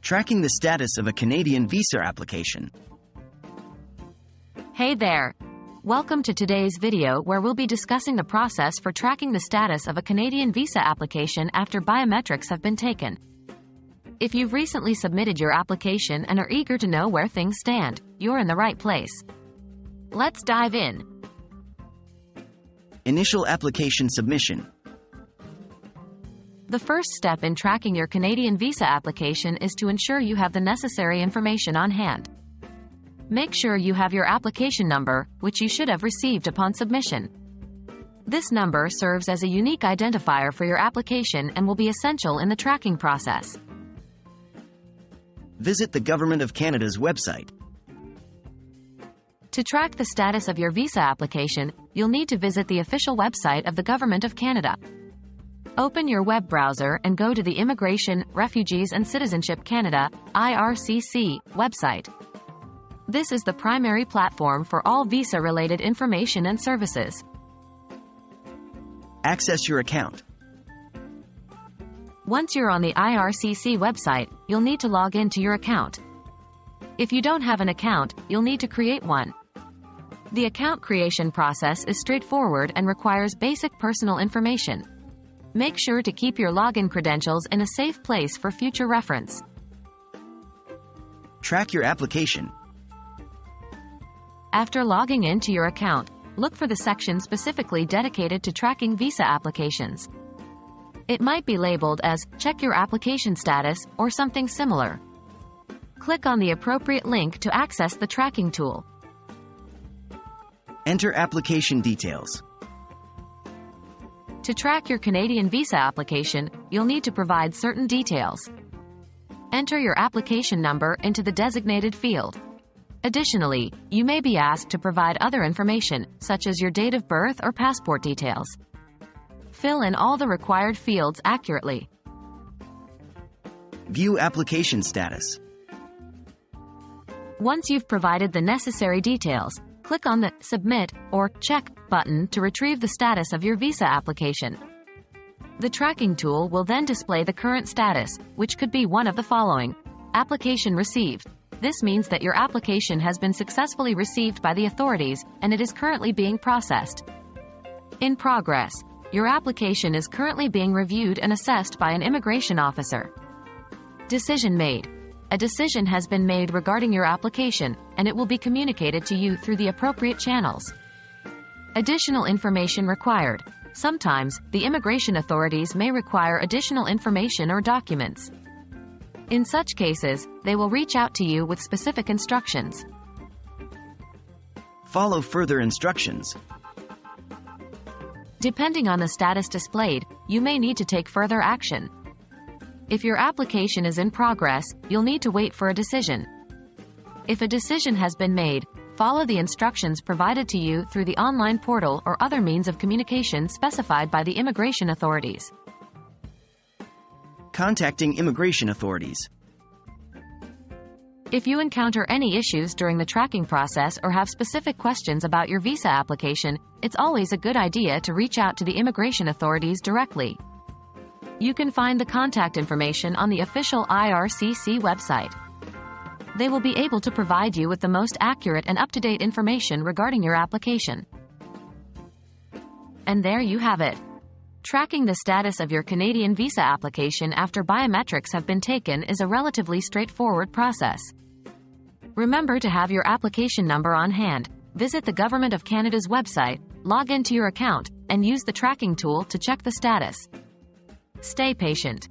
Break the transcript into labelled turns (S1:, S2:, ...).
S1: Tracking the status of a Canadian visa application.
S2: Hey there! Welcome to today's video where we'll be discussing the process for tracking the status of a Canadian visa application after biometrics have been taken. If you've recently submitted your application and are eager to know where things stand, you're in the right place. Let's dive in.
S1: Initial application submission.
S2: The first step in tracking your Canadian visa application is to ensure you have the necessary information on hand. Make sure you have your application number, which you should have received upon submission. This number serves as a unique identifier for your application and will be essential in the tracking process.
S1: Visit the Government of Canada's website.
S2: To track the status of your visa application, you'll need to visit the official website of the Government of Canada. Open your web browser and go to the Immigration, Refugees and Citizenship Canada (IRCC) website. This is the primary platform for all visa-related information and services.
S1: Access your account.
S2: Once you're on the IRCC website, you'll need to log into your account. If you don't have an account, you'll need to create one. The account creation process is straightforward and requires basic personal information. Make sure to keep your login credentials in a safe place for future reference.
S1: Track your application.
S2: After logging into your account, look for the section specifically dedicated to tracking visa applications. It might be labeled as "Check your application status" or something similar. Click on the appropriate link to access the tracking tool.
S1: Enter application details.
S2: To track your Canadian visa application, you'll need to provide certain details. Enter your application number into the designated field. Additionally, you may be asked to provide other information, such as your date of birth or passport details. Fill in all the required fields accurately.
S1: View application status.
S2: Once you've provided the necessary details, click on the Submit or Check button to retrieve the status of your visa application. The tracking tool will then display the current status, which could be one of the following. Application received. This means that your application has been successfully received by the authorities, and it is currently being processed. In progress. Your application is currently being reviewed and assessed by an immigration officer. Decision made. A decision has been made regarding your application, and it will be communicated to you through the appropriate channels. Additional information required. Sometimes, the immigration authorities may require additional information or documents. In such cases, they will reach out to you with specific instructions.
S1: Follow further instructions.
S2: Depending on the status displayed, you may need to take further action. If your application is in progress, you'll need to wait for a decision. If a decision has been made, follow the instructions provided to you through the online portal or other means of communication specified by the immigration authorities.
S1: Contacting immigration authorities.
S2: If you encounter any issues during the tracking process or have specific questions about your visa application, it's always a good idea to reach out to the immigration authorities directly. You can find the contact information on the official IRCC website. They will be able to provide you with the most accurate and up-to-date information regarding your application. And there you have it. Tracking the status of your Canadian visa application after biometrics have been taken is a relatively straightforward process. Remember to have your application number on hand, visit the Government of Canada's website, log into your account, and use the tracking tool to check the status. Stay patient.